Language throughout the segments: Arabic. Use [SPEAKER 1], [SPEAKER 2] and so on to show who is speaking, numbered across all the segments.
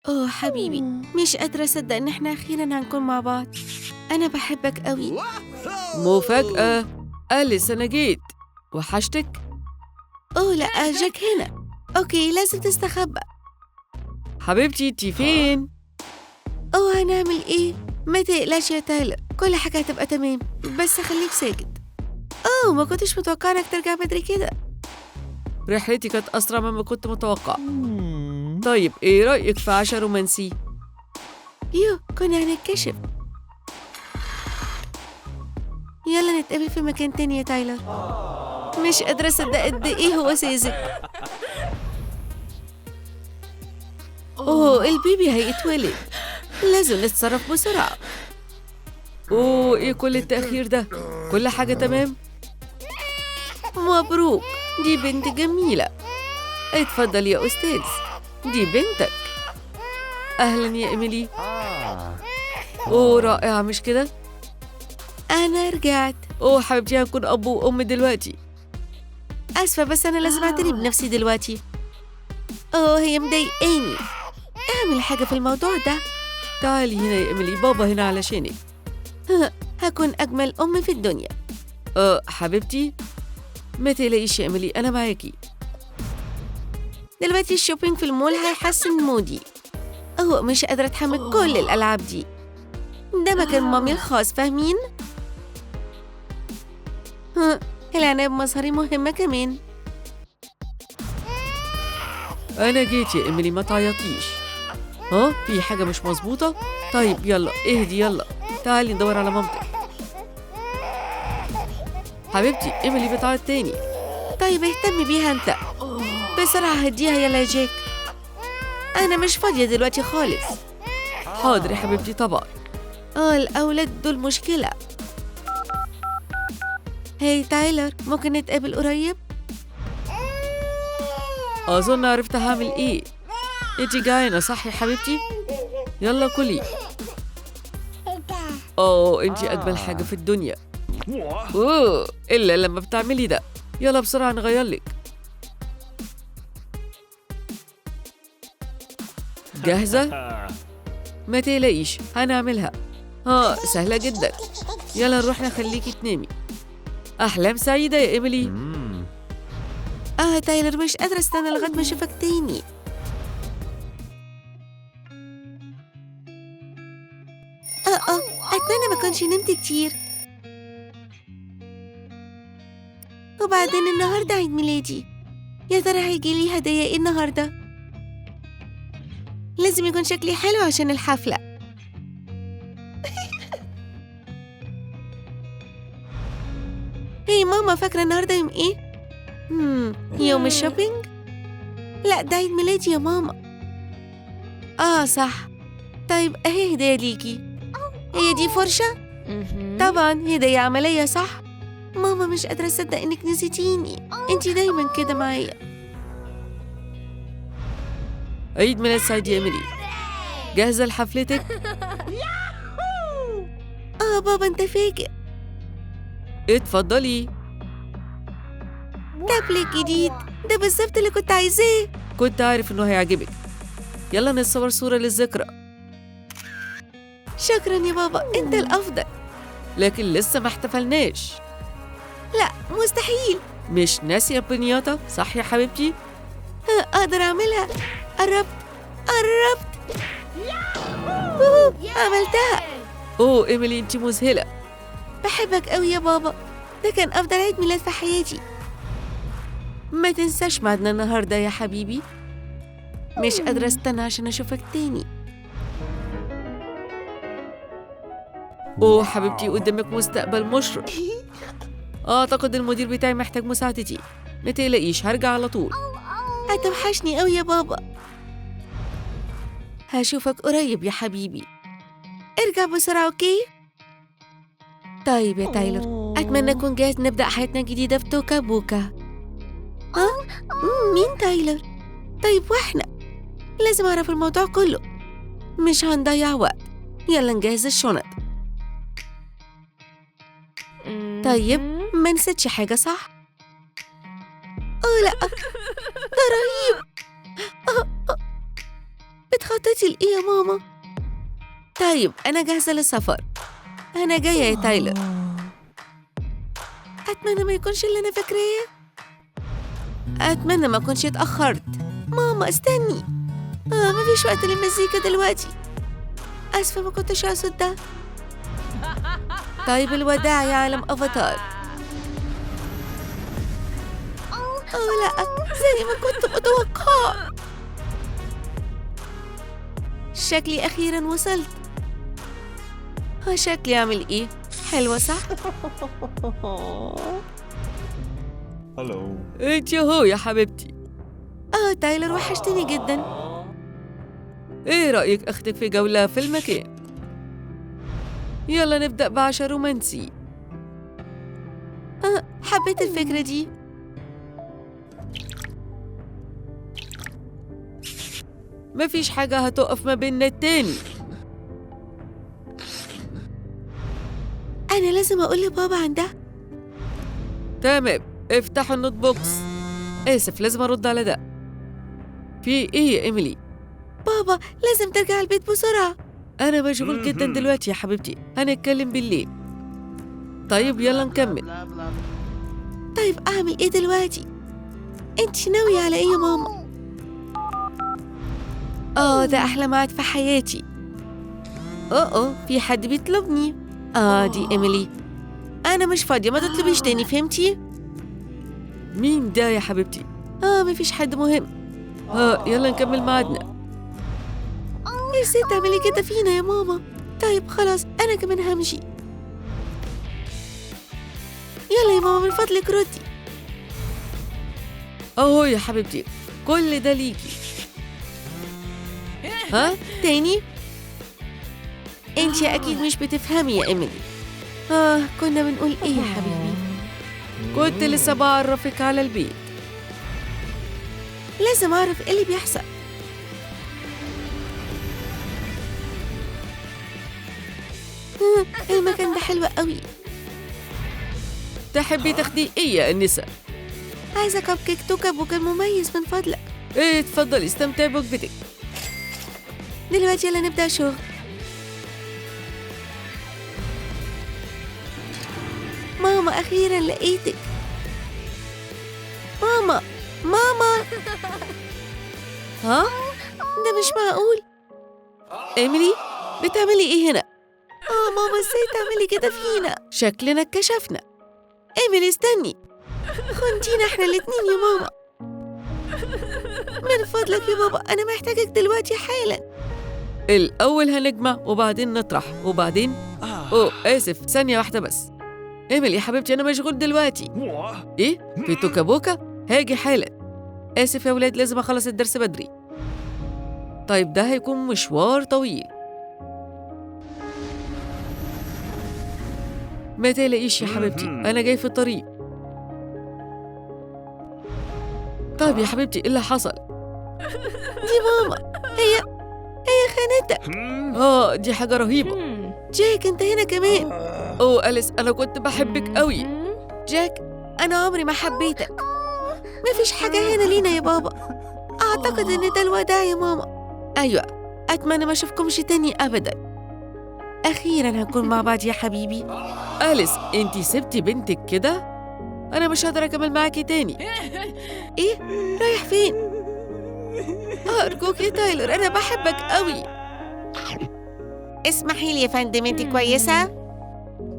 [SPEAKER 1] أوه حبيبي، مش قادرة أصدق إن إحنا أخيراً هنكون مع بعض. أنا بحبك قوي.
[SPEAKER 2] مفاجأة. أليس أنا جيت. وحشتك؟
[SPEAKER 1] أوه لأ، جاك هنا. أوكي، لازم تستخبى.
[SPEAKER 2] حبيبتي انتي فين؟
[SPEAKER 1] أوه هنعمل إيه؟ ما تقلقش يا تايلر، كل حاجة هتبقى تمام، بس خليك ساكت. أوه ما كنتش متوقعة إنك ترجع بدري كده.
[SPEAKER 2] رحلتي كانت أسرع مما كنت متوقع. طيب إيه رأيك في عشاء رومانسي؟
[SPEAKER 1] كنا هنتكشف. يلا نتقابل في مكان تاني يا تايلر. مش قادرة أصدق قد إيه هو ساذج. أوه البيبي هيتولد، لازم نتصرف بسرعة.
[SPEAKER 2] أوه إيه كل التأخير ده؟ كل حاجة تمام؟
[SPEAKER 1] مبروك، دي بنت جميلة.
[SPEAKER 2] اتفضل يا أستاذ، دي بنتك. أهلا يا إيميلي. أوه رائعة مش كده؟
[SPEAKER 1] أنا رجعت.
[SPEAKER 2] أوه حبيبتي هنكون أب وأم دلوقتي.
[SPEAKER 1] أسفة بس أنا لازم أعتني بنفسي دلوقتي. أوه هي مضايقاني. اعمل حاجة في الموضوع ده.
[SPEAKER 2] تعالي هنا يا إيميلي، بابا هنا علشانك.
[SPEAKER 1] هكون أجمل أم في الدنيا.
[SPEAKER 2] حبيبتي ما تقلقيش يا إيميلي، أنا معاكي.
[SPEAKER 1] دلوقتي الشوبينج في المول هيحسن مودي. مش قادرة أتحمل كل الألعاب دي. ده مكان مامي الخاص، فاهمين؟ العناية بمظهري مهمة كمان.
[SPEAKER 2] أنا جيت يا إيميلي، ما تعيطيش. في حاجة مش مظبوطة؟ طيب يلا اهدي، يلا تعالي ندور على مامتك. حبيبتي إيميلي بتعيط تاني.
[SPEAKER 1] طيب اهتمي بيها أنت. بسرعة هديها يلا يا جاك. أنا مش فاضية دلوقتي خالص.
[SPEAKER 2] حاضر يا حبيبتي طبعا.
[SPEAKER 1] الأولاد دول مشكلة. هاي تايلر، ممكن نتقابل قريب؟
[SPEAKER 2] أظن عرفت هعمل إيه. انتي جعانة صح يا حبيبتي؟ يلا كلي. انتي أجمل حاجة في الدنيا. إلا لما بتعملي ده. يلا بسرعة نغيرلك. جاهزة؟ ما تقلقيش هنعملها. سهلة جدا. يلا نروح نخليكي تنامي. أحلام سعيدة يا إيميلي.
[SPEAKER 1] تايلر مش قادرة استنى لغاية ما أشوفك تاني. أتمنى ما كنتش نمت كتير. وبعدين النهاردة عيد ميلادي، يا ترى هيجيلي هدية إيه النهاردة؟ لازم يكون شكلي حلو عشان الحفلة. هي ماما، فاكرة النهاردة يوم إيه؟ يوم الشوبينج؟ لا ده عيد ميلادي يا ماما. صح. طيب أهي هدية ليكي. هي دي فرشة؟ طبعاً هدية عملية صح؟ ماما مش قادرة أصدق إنك نسيتيني، إنتي دايماً كده معايا.
[SPEAKER 2] عيد ميلاد سعيد يا إيميلي. جاهزة لحفلتك؟
[SPEAKER 1] بابا أنت فاجئ.
[SPEAKER 2] اتفضلي.
[SPEAKER 1] تابلت جديد، ده بالظبط اللي كنت عايزاه.
[SPEAKER 2] كنت عارف إنه هيعجبك. يلا نتصور صورة للذكرى.
[SPEAKER 1] شكراً يا بابا، أنت الأفضل.
[SPEAKER 2] لكن لسه ما احتفلناش.
[SPEAKER 1] لا مستحيل.
[SPEAKER 2] مش ناسية بنياطة صح يا حبيبتي؟
[SPEAKER 1] أقدر أعملها. قربت. عملتها.
[SPEAKER 2] إيميلي أنتي مذهلة.
[SPEAKER 1] بحبك قوي يا بابا، ده كان أفضل عيد ميلاد في حياتي. ما تنساش ميعادنا النهاردة يا حبيبي. مش قادرة استنى عشان أشوفك تاني.
[SPEAKER 2] حبيبتي قدامك مستقبل مشرق. أعتقد المدير بتاعي محتاج مساعدتي. ما تقلقيش هرجع على طول.
[SPEAKER 1] هتوحشني قوي يا بابا. هشوفك قريب يا حبيبي. ارجع بسرعة أوكي؟ طيب يا تايلر، أتمنى أكون جاهز نبدأ حياتنا الجديدة في توكا بوكا. مين تايلر؟ طيب وإحنا؟ لازم أعرف الموضوع كله، مش هنضيع وقت. يلا نجهز الشنط. طيب ما نسيتش حاجة صح؟ لا ده رهيب. بتخططي لإيه يا ماما؟ طيب أنا جاهزة للسفر. أنا جاية يا تايلر. أتمنى ما يكونش اللي أنا فاكراه. أتمنى ما أكونش اتأخرت. ماما استني. مفيش وقت للمزيكا دلوقتي. آسفة ما كنتش أقصد ده. طيب الوداع يا عالم أفاتار. لا، زي ما كنت متوقعة. شكلي أخيراً وصلت. شكلي أعمل إيه؟ حلوة صح؟
[SPEAKER 3] هلو.
[SPEAKER 2] انت ياهو يا حبيبتي.
[SPEAKER 1] تايلر وحشتني جداً.
[SPEAKER 2] ايه رأيك اخدك في جولة في المكان؟ يلا نبدأ بعشاء رومانسي.
[SPEAKER 1] حبيت الفكرة دي.
[SPEAKER 2] مفيش حاجة هتقف ما بيننا التاني.
[SPEAKER 1] أنا لازم أقول لبابا عن ده.
[SPEAKER 2] تمام، افتحوا النوت بوكس. آسف لازم أرد على ده. في إيه يا إيميلي؟
[SPEAKER 1] بابا لازم ترجع البيت بسرعة.
[SPEAKER 2] أنا مشغول جدا دلوقتي يا حبيبتي، هنتكلم بالليل. طيب يلا نكمل.
[SPEAKER 1] طيب أعمل إيه دلوقتي؟ أنتي ناوية على إيه يا ماما؟ ده أحلى ميعاد في حياتي. في حد بيطلبني. دي إيميلي. أنا مش فاضية، ما تطلبيش تاني، فهمتي؟
[SPEAKER 2] مين ده يا حبيبتي؟
[SPEAKER 1] مفيش حد مهم.
[SPEAKER 2] يلا نكمل ميعادنا.
[SPEAKER 1] ازاي تعملي كده فينا يا ماما؟ طيب خلاص أنا كمان همشي. يلا يا ماما من فضلك ردي.
[SPEAKER 2] أهو يا حبيبتي كل ده ليكي.
[SPEAKER 1] تاني؟ انتي أكيد مش بتفهمي يا إيميلي. كنا بنقول إيه يا حبيبي؟
[SPEAKER 2] كنت لسه بعرفك على البيت.
[SPEAKER 1] لازم أعرف إيه اللي بيحصل. المكان ده حلو قوي.
[SPEAKER 2] تحبي تاخدي إيه يا أنسة؟
[SPEAKER 1] عايزة كب كيك توكب وكان مميز من فضلك.
[SPEAKER 2] اتفضلي استمتعي بوجبتك.
[SPEAKER 1] دلوقتي يلا نبدأ شغل. ماما أخيراً لقيتك. ماما. ده مش معقول.
[SPEAKER 2] إيميلي بتعملي إيه هنا؟
[SPEAKER 1] ماما ازاي تعملي كده فينا؟
[SPEAKER 2] شكلنا اتكشفنا.
[SPEAKER 1] إيميلي استني. خنتينا احنا الاتنين يا ماما. من فضلك يا بابا أنا محتاجك دلوقتي حالاً.
[SPEAKER 2] الأول هنجمع وبعدين نطرح وبعدين آسف ثانية واحدة بس. إيميلي يا حبيبتي أنا مشغول دلوقتي. إيه؟ في توكابوكا؟ هاجي حالا. آسف يا ولاد لازم أخلص الدرس بدري. طيب ده هيكون مشوار طويل. ما تقلقيش يا حبيبتي أنا جاي في الطريق. طيب يا حبيبتي إيه اللي حصل؟
[SPEAKER 1] دي ماما. هي خانتك.
[SPEAKER 2] دي حاجة رهيبة.
[SPEAKER 1] جاك أنت هنا كمان.
[SPEAKER 2] أليس أنا كنت بحبك قوي.
[SPEAKER 1] جاك أنا عمري ما حبيتك. مفيش حاجة هنا لينا يا بابا. أعتقد إن ده الوداع يا ماما. أيوة أتمنى ما أشوفكمش تاني أبداً. أخيراً هنكون مع بعض يا حبيبي.
[SPEAKER 2] أليس أنتي سبتي بنتك كده؟ أنا مش هقدر أكمل معاكي تاني.
[SPEAKER 1] إيه؟ رايح فين؟ أرجوك يا تايلر أنا بحبك قوي. اسمحي لي يا فندم أنت كويسة؟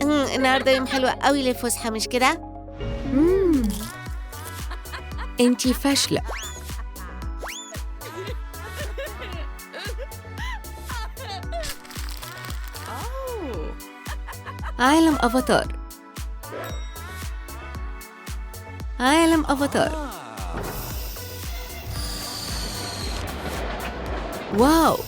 [SPEAKER 1] النهاردة يوم حلو قوي للفسحة مش كده؟
[SPEAKER 2] أنتي فاشلة.
[SPEAKER 1] عالم أفاتار. عالم أفاتار. واو.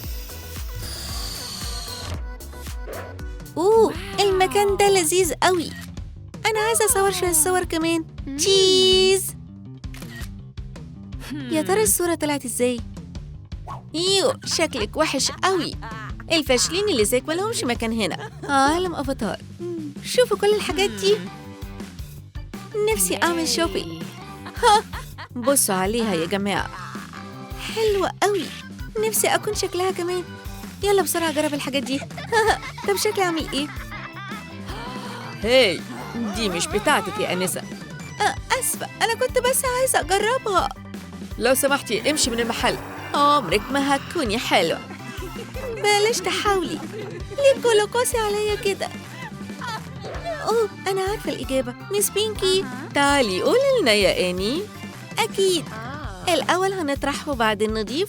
[SPEAKER 1] المكان ده لذيذ قوي. أنا عايزة أصور شوية صور كمان. تشيز. يا ترى الصورة طلعت إزاي؟ شكلك وحش قوي. الفاشلين اللي زيك ملهمش مكان هنا. عالم أفاتار. شوفوا كل الحاجات دي. نفسي أعمل شوبينج. بصوا عليها يا جماعة. حلوة قوي. نفسي أكون شكلها كمان. يلا بسرعة جرب الحاجات دي. طب شكلي عامل إيه؟
[SPEAKER 2] هاي، دي مش بتاعتك يا أنسة.
[SPEAKER 1] أسفة، أنا كنت بس عايزة أجربها.
[SPEAKER 2] لو سمحتي امشي من المحل.
[SPEAKER 1] عمرك ما هتكوني حلوة. بلاش تحاولي. ليه كله قاسي عليا كده؟ أوه، أنا عارفة الإجابة. ميس بينكي.
[SPEAKER 2] تعالي قولي لنا يا آني.
[SPEAKER 1] أكيد. الأول هنطرح وبعدين نضيف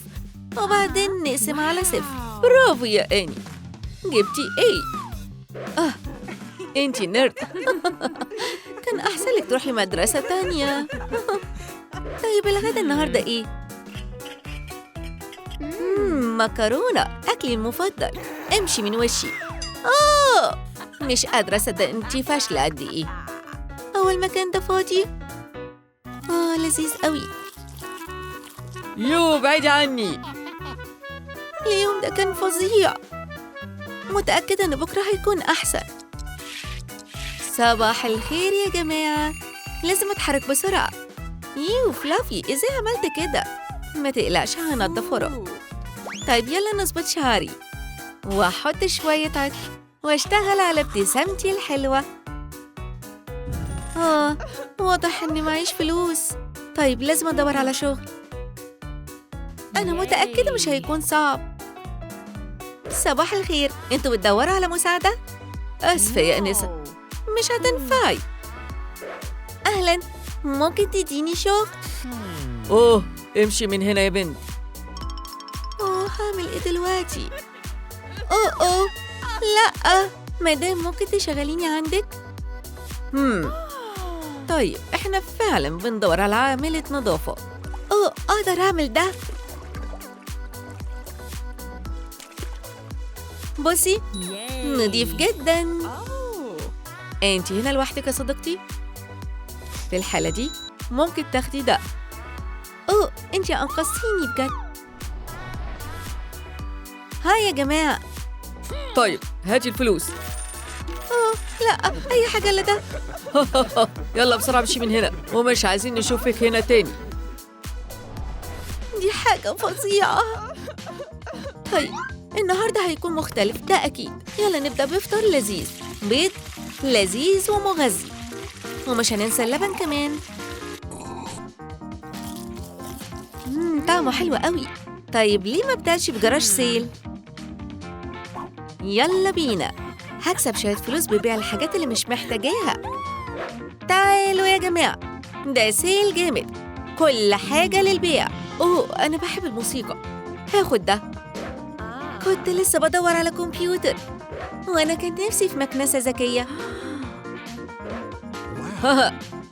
[SPEAKER 1] وبعدين نقسم على 0.
[SPEAKER 2] برافو يا آني، جبتي ايه؟ انتي نيرد.
[SPEAKER 1] كان أحسن لك تروحي مدرسة تانية. طيب الغدا النهاردة إيه؟ مكرونة، أكلي المفضل. امشي من وشي. مش قادرة أصدق أنتي فاشلة قد إيه. هو المكان ده فاضي؟ لذيذ قوي.
[SPEAKER 2] يو بعيدي عني.
[SPEAKER 1] اليوم ده كان فظيع. متأكدة إن بكرة هيكون أحسن. صباح الخير يا جماعة. لازم أتحرك بسرعة. فلافي، إزاي عملت كده؟ ما تقلقش، هنضف وراك. طيب يلا نظبط شعري وأحط شوية عطر وأشتغل على ابتسامتي الحلوة. واضح إني معيش فلوس. طيب لازم أدور على شغل. أنا متأكدة مش هيكون صعب. صباح الخير، أنتوا بتدوروا على مساعدة؟
[SPEAKER 2] آسفة يا أنسة،
[SPEAKER 1] مش هتنفعي. أهلاً، ممكن تديني شغل؟
[SPEAKER 2] أوه امشي من هنا يا بنت.
[SPEAKER 1] هعمل إيه دلوقتي؟ أوه لأ، مدام ممكن تشغليني عندك؟
[SPEAKER 2] طيب احنا فعلا بندور على عاملة نظافة.
[SPEAKER 1] أقدر أعمل ده. بصي، نضيف جداً.
[SPEAKER 2] انتي هنا لوحدك يا صديقتي؟ في الحالة دي ممكن تاخدي ده.
[SPEAKER 1] أنتي أنقذتيني بجد. هاي يا جماعة.
[SPEAKER 2] طيب هاتي الفلوس.
[SPEAKER 1] لا، أي حاجة إلا ده.
[SPEAKER 2] يلا بسرعة امشي من هنا، ومش عايزين نشوفك هنا تاني.
[SPEAKER 1] دي حاجة فظيعة. طيب النهاردة هيكون مختلف، ده أكيد. يلا نبدأ بفطار لذيذ، بيض لذيذ ومغذي، ومش هننسى اللبن كمان. طعمه حلو قوي. طيب ليه ما بدأش بجراج سيل؟ يلا بينا. هكسب شوية فلوس ببيع الحاجات اللي مش محتاجاها. تعالوا يا جماعة، ده سيل جامد، كل حاجة للبيع. أنا بحب الموسيقى، هاخد ده. كنت لسه بدور على كمبيوتر، وأنا كان نفسي في مكنسة ذكية.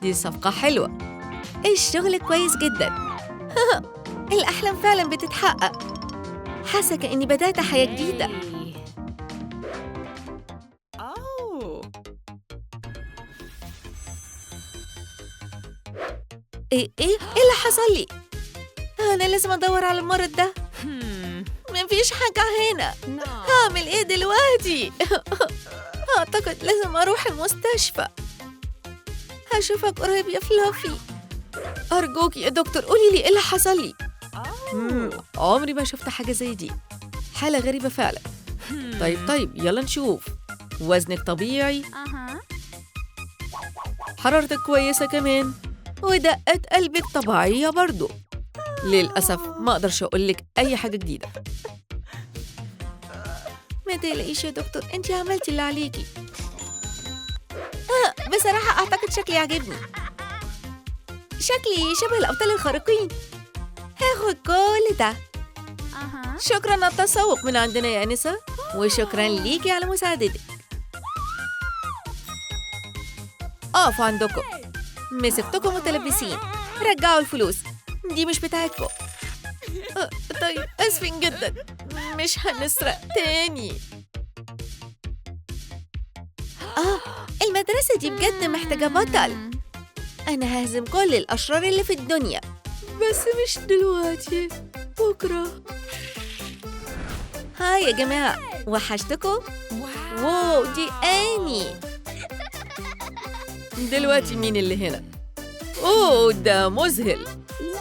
[SPEAKER 2] دي صفقة حلوة.
[SPEAKER 1] الشغل كويس جدا. الأحلام فعلا بتتحقق. حاسة كأني بدأت حياة جديدة. إيه اللي حصل لي؟ أنا لازم أدور على المرض ده. مفيش حاجة هنا. هعمل إيه دلوقتي؟ أعتقد لازم أروح المستشفى. هشوفك قريب يا فلافي.
[SPEAKER 2] أرجوك يا دكتور قولي لي إيه اللي حصل لي. عمري ما شفت حاجة زي دي، حالة غريبة فعلا. طيب يلا نشوف. وزنك طبيعي، حرارتك كويسة كمان، ودقة قلبك طبيعية برضو. للأسف ما أقدرش أقولك أي حاجة جديدة.
[SPEAKER 1] ما تقلقيش يا دكتور، أنتي عملتي اللي عليكي. بصراحة أعتقد شكلي عجبني. شكلي شبه الأبطال الخارقين. هاخد كل ده.
[SPEAKER 2] شكراً على التسوق من عندنا يا أنسة،
[SPEAKER 1] وشكراً ليكي على مساعدتك.
[SPEAKER 2] أقفوا عندكم.
[SPEAKER 1] مسكتكم متلبسين، رجعوا الفلوس، دي مش بتاعتكم.
[SPEAKER 2] طيب آسفين جداً، مش هنسرق تاني.
[SPEAKER 1] المدرسة دي بجد محتاجة بطل. أنا ههزم كل الأشرار اللي في الدنيا.
[SPEAKER 2] بس مش دلوقتي، بكرة.
[SPEAKER 1] هاي يا جماعة، وحشتكم؟ واو، دي آني.
[SPEAKER 2] دلوقتي مين اللي هنا؟ ده مذهل.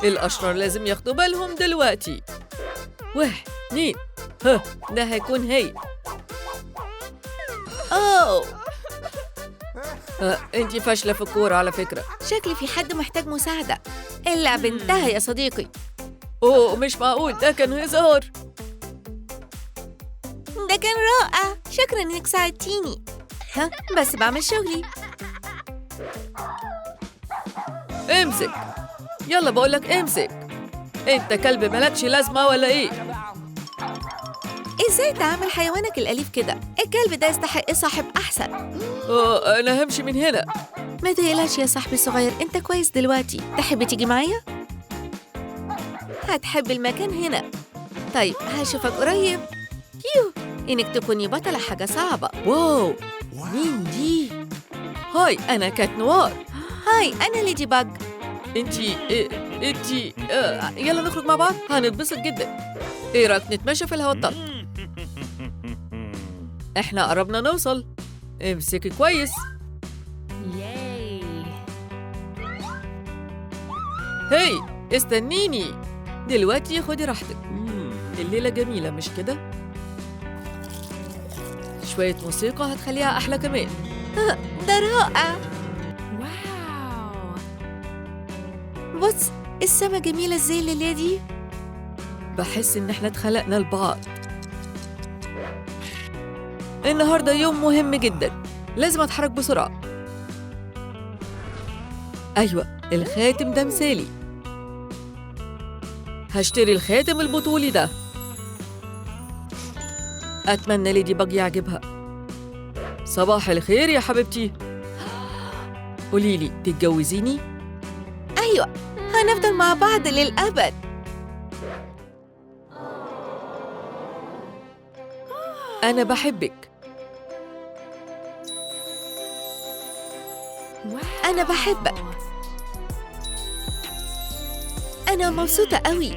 [SPEAKER 2] الأشرار لازم ياخدوا بالهم دلوقتي. 1 2 ها، ده هيكون هي.
[SPEAKER 1] أوه،
[SPEAKER 2] انتي فاشلة في الكورة على فكرة.
[SPEAKER 1] شكلي في حد محتاج مساعدة. اللعبة انتهى يا صديقي.
[SPEAKER 2] اوه مش معقول، ده كان هزار.
[SPEAKER 1] ده كان رائع، شكرا إنك ساعدتيني. ها، بس بعمل شغلي.
[SPEAKER 2] امسك، يلا بقولك امسك. انت كلب ملكش لازمة ولا ايه؟
[SPEAKER 1] إزاي تعامل حيوانك الأليف كده؟ الكلب ده يستحق صاحب أحسن.
[SPEAKER 2] انا همشي من هنا.
[SPEAKER 1] ما تقلقش يا صاحبي الصغير، أنت كويس دلوقتي. تحب تيجي معايا؟ هتحب المكان هنا. طيب هشوفك قريب. يو، إنك تكوني بطلة حاجة صعبة.
[SPEAKER 2] واو، مين دي؟ هاي انا كات نوار.
[SPEAKER 1] هاي، أنا ليدي باج.
[SPEAKER 2] انتي يلا نخرج مع بعض، هنتبسط جدا. ايه رايك نتمشى في الهواء الطلق؟ احنا قربنا نوصل. امسكي كويس. هاي استنيني دلوقتي، خدي راحتك. الليلة جميلة مش كده؟ شوية موسيقى هتخليها أحلى كمان.
[SPEAKER 1] ده رائع. بص، السما جميلة ازاي الليلة دي.
[SPEAKER 2] بحس إن إحنا اتخلقنا لبعض. النهاردة يوم مهم جدا، لازم أتحرك بسرعة. أيوة، الخاتم ده مثالي. هشتري الخاتم البطولي ده. أتمنى ليدي باج يعجبها. صباح الخير يا حبيبتي. قوليلي تتجوزيني؟
[SPEAKER 1] أيوة، هنفضل مع بعض للأبد.
[SPEAKER 2] أنا بحبك.
[SPEAKER 1] أنا بحبك. أنا مبسوطة قوي.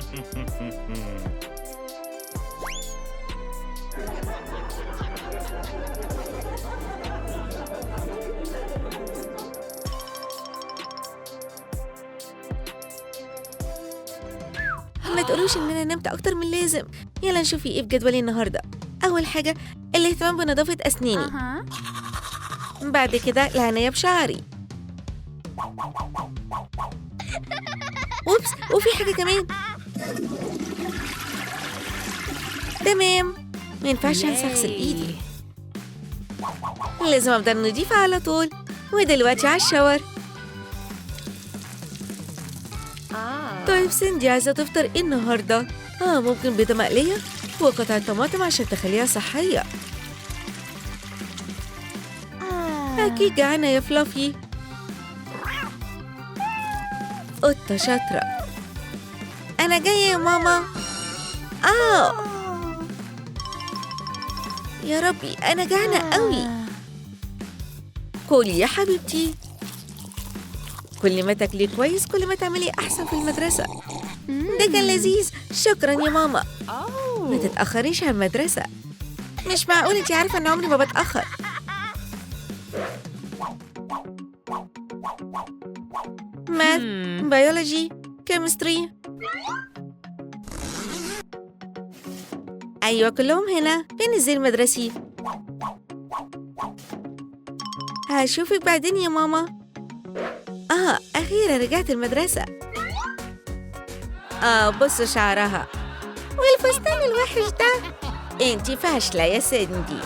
[SPEAKER 1] ما تقولوش إن أنا نمت أكتر من اللازم. يلا نشوف إيه في جدولي النهاردة. أول حاجة الاهتمام بنظافة أسناني. بعد كده العناية بشعري. أوبس، وفي حاجة كمان. تمام، ما ينفعش أنسى أغسل إيدي. لازم أفضل نضيفة على طول. ودلوقتي على الشاور. طيب سندي عايزة تفطر إيه النهاردة؟ ممكن بيضة مقلية وقطع طماطم عشان تخليها صحية. أكيد جعانة يا فلافي. قطة شاطرة. أنا جاية يا ماما. يا ربي، أنا جعانة قوي. كلي يا حبيبتي. كل ما تاكلي كويس كل ما تعملي أحسن في المدرسة. ده كان لذيذ، شكرا يا ماما. ما تتأخريش على المدرسة. مش معقول، انتي عارفة ان عمري ما بتأخر. ماث، بيولوجي، كيمستري. أيوة كلهم هنا. فين الزي المدرسي؟ هشوفك بعدين يا ماما. أخيرا رجعت المدرسة. بصوا شعرها والفستان الوحش ده. انتي فاشلة يا سندي.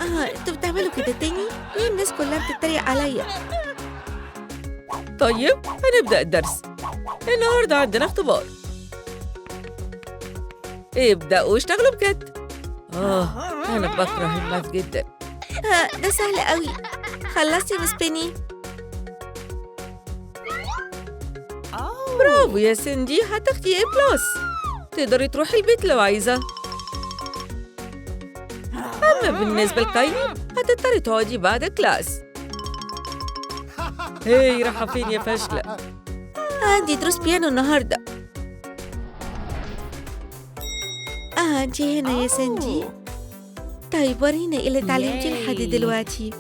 [SPEAKER 1] انتوا بتعملوا كده تاني؟ ليه الناس كلها بتتريق عليا؟
[SPEAKER 2] طيب هنبدأ الدرس. النهاردة عندنا اختبار. ابدأوا واشتغلوا بجد. أنا بكره الماث جدا.
[SPEAKER 1] ده سهل قوي. خلصتي مس بيني؟
[SPEAKER 2] برافو يا سندي، هتاخدي A+. تقدري تروحي البيت لو عايزة. أما بالنسبة لكايلي هتضطري تقعدي بعد كلاس. هاي رايحة فين يا فاشلة؟
[SPEAKER 1] عندي دروس بيانو النهاردة. انتي هنا يا سندي. طيب ورينا ايه اللي اتعلمتيه لحد دلوقتي.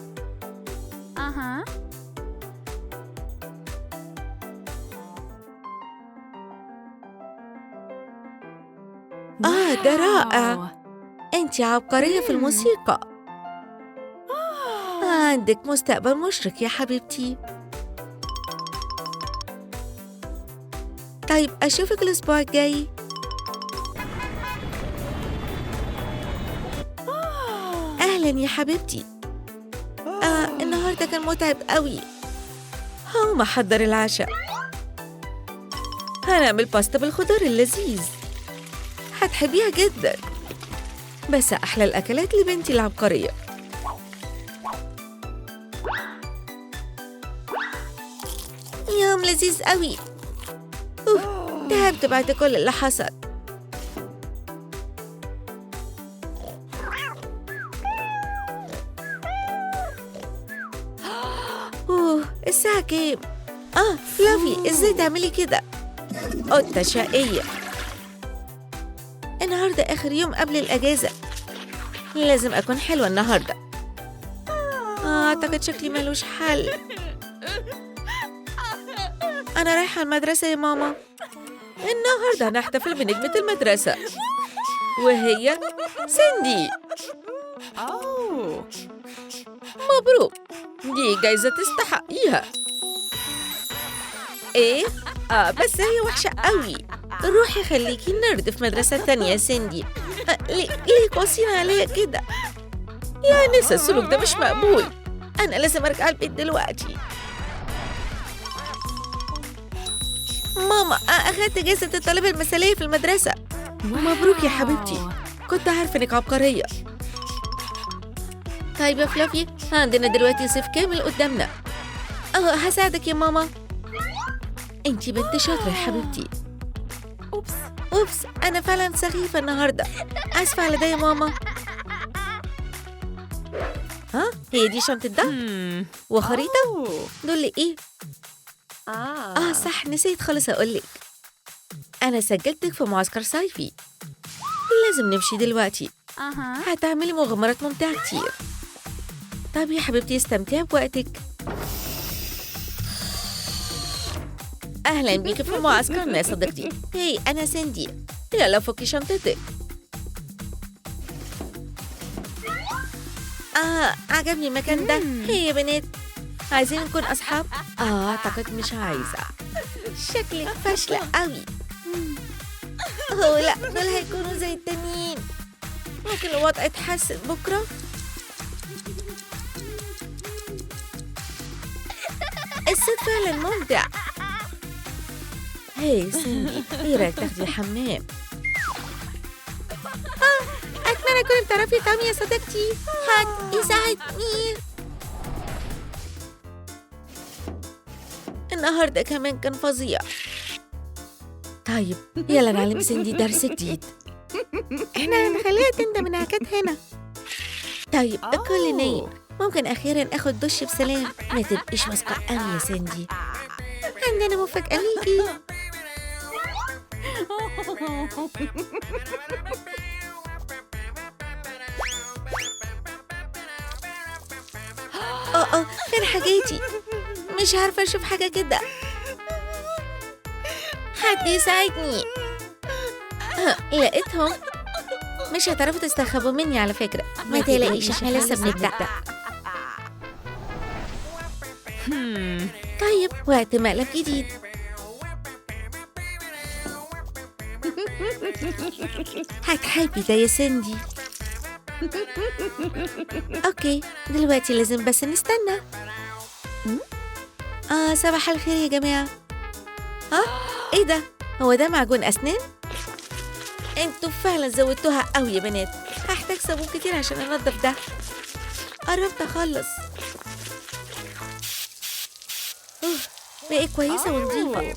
[SPEAKER 1] ده رائع. أنت عبقرية في الموسيقى. عندك مستقبل مشرق يا حبيبتي. طيب أشوفك الأسبوع الجاي. أهلاً يا حبيبتي. النهاردة كان متعب قوي. هقوم أحضر العشاء. هنعمل باستا بالخضار اللذيذ، هتحبيها جداً. بس أحلى الأكلات لبنتي العبقرية. يوم لذيذ قوي. تعبت بعد كل اللي حصل. الساعة كام؟ فلافي، ازاي تعملي كده؟ قطة شقية. النهاردة آخر يوم قبل الأجازة، لازم أكون حلوة النهاردة. أعتقد شكلي ملوش حل. أنا رايحة المدرسة يا ماما. النهاردة هنحتفل بنجمة المدرسة، وهي سيندي. مبروك، دي جايزة تستحقيها. إيه؟ بس هي وحشة قوي. روحي خليكي نرد في مدرسة تانية يا سيندي. ليه قاسين عليا كده؟ يا نسا، السلوك ده مش مقبول. أنا لازم أرجع البيت دلوقتي. ماما، أخدت جائزة الطالبة المثالية في المدرسة. مبروك يا حبيبتي، كنت عارفة إنك عبقرية. طيب يا فلافي، عندنا دلوقتي صيف كامل قدامنا. هساعدك يا ماما. انتي بنت شاطرة يا حبيبتي. أوبس، أنا فعلا سخيفة النهاردة. آسفة على ده يا ماما. هي دي شنطة ده وخريطة. دول إيه؟ صح، نسيت خالص أقولك. أنا سجلتك في معسكر صيفي. لازم نمشي دلوقتي. هتعملي مغامرات ممتعة كتير. طب يا حبيبتي، استمتعي بوقتك. أهلا بيك في معسكرنا يا صديقتي. هي أنا سيندي. يلا فكي شنطتك. عجبني المكان ده. هي يا بنات، عايزين نكون أصحاب؟ أعتقد مش عايزة. شكلك فاشلة قوي. لا، دول هيكونوا زي التانيين. ممكن الوضع يتحسن بكرة. الصيد فعلا ممتع. هي سيندي، ايه رايك تاخدي حمام؟ أتمنى تكوني بتعرفي تعومي يا صديقتي. حد يساعدني. النهاردة كمان كان فظيع. طيب يلا نعلم سيندي درس جديد. احنا هنخليها تندم انها كانت هنا. طيب الكل نايم، ممكن أخيرا أخد دش بسلام. ما تبقيش ماسكة قوي يا سيندي. عندنا مفاجأة ليكي. فين حاجاتي؟ مش عارفة أشوف حاجة كده. حد يساعدني. لقيتهم. مش هتعرفوا تستخبوا مني على فكرة. ما تقلقيش، احنا لسه بنبدأ. طيب، وقت مقلب جديد. هتحبي ده يا سيندي. اوكي، دلوقتي لازم بس نستنى. صباح الخير يا جماعة. ايه ده؟ هو ده معجون أسنان؟ انتوا فعلا زودتوها قوي يا بنات. هحتاج صابون كتير عشان انضف ده. قربت اخلص. بقيت كويسة ونظيفة.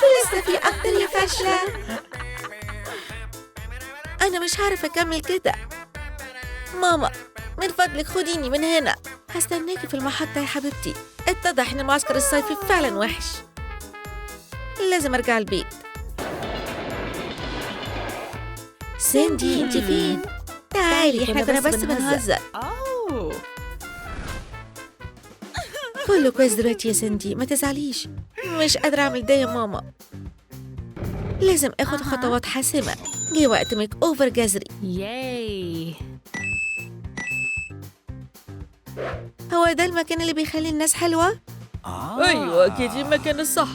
[SPEAKER 1] لسه في أكتر يا فاشلة. أنا مش عارفة أكمل كده. ماما، من فضلك خديني من هنا. هستناكي في المحطة يا حبيبتي. اتضح إن المعسكر الصيفي فعلا وحش. لازم أرجع البيت. سيندي، انتي فين؟ تعالي، احنا كنا بس بنهزر. كله كويس دلوقتي يا سيندي، ما تزعليش. مش قادرة أعمل ده يا ماما. لازم اخد خطوات حاسمة. جه وقت ميك اوفر جذري.
[SPEAKER 4] ياي.
[SPEAKER 1] هو ده المكان اللي بيخلي الناس حلوة؟
[SPEAKER 2] أيوة أكيد المكان الصح.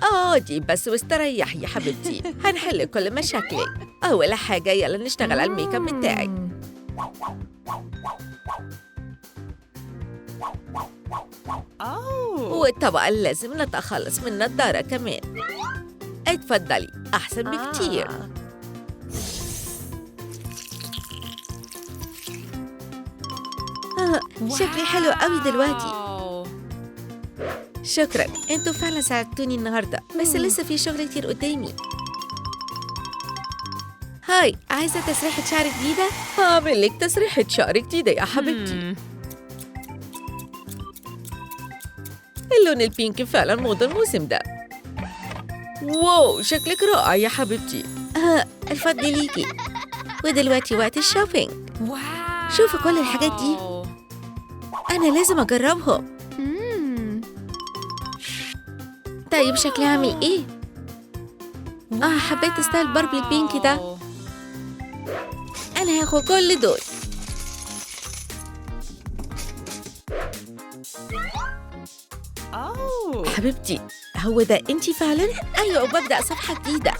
[SPEAKER 1] اقعدي بس واستريحي يا حبيبتي، هنحل كل مشاكلك. أول حاجة يلا نشتغل على الميك اب بتاعك. والطبقة اللي لازم نتخلص من النضارة كمان. اتفضلي، أحسن بكتير. شكلي حلو قوي دلوقتي. شكرا، انتوا فعلا ساعدتوني النهارده، بس لسه في شغل كتير قدامي. هاي، عايزة تسريحة شعر جديدة؟
[SPEAKER 2] هعمل لك تسريحة شعر جديدة يا حبيبتي. اللون البينك فعلا موضة الموسم ده. واو شكلك رائع يا حبيبتي.
[SPEAKER 1] الفضل ليكي. ودلوقتي وقت الشوبينج. شوفوا كل الحاجات دي، أنا لازم أجربهم. طيب شكلي عامل إيه؟ حبيت ستايل باربي البينك ده. أنا هاخد كل دول. حبيبتي، هو ده أنتي فعلاً؟ أيوة، وببدأ صفحة جديدة.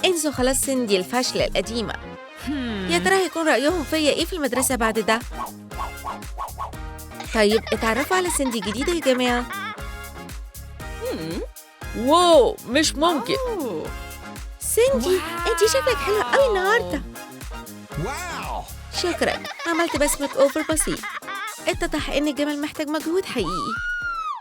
[SPEAKER 1] انسوا خلاص سندي الفاشلة القديمة. يا ترى هيكون رأيهم فيا إيه في المدرسة بعد ده؟ طيب اتعرفوا على سندي جديدة يا جماعة.
[SPEAKER 2] واو مش ممكن.
[SPEAKER 1] سندي، انتي شكلك حلوة قوي النهاردة. شكرا، عملت بس ميك اوفر بسيط. اتضح ان الجمال محتاج مجهود حقيقي.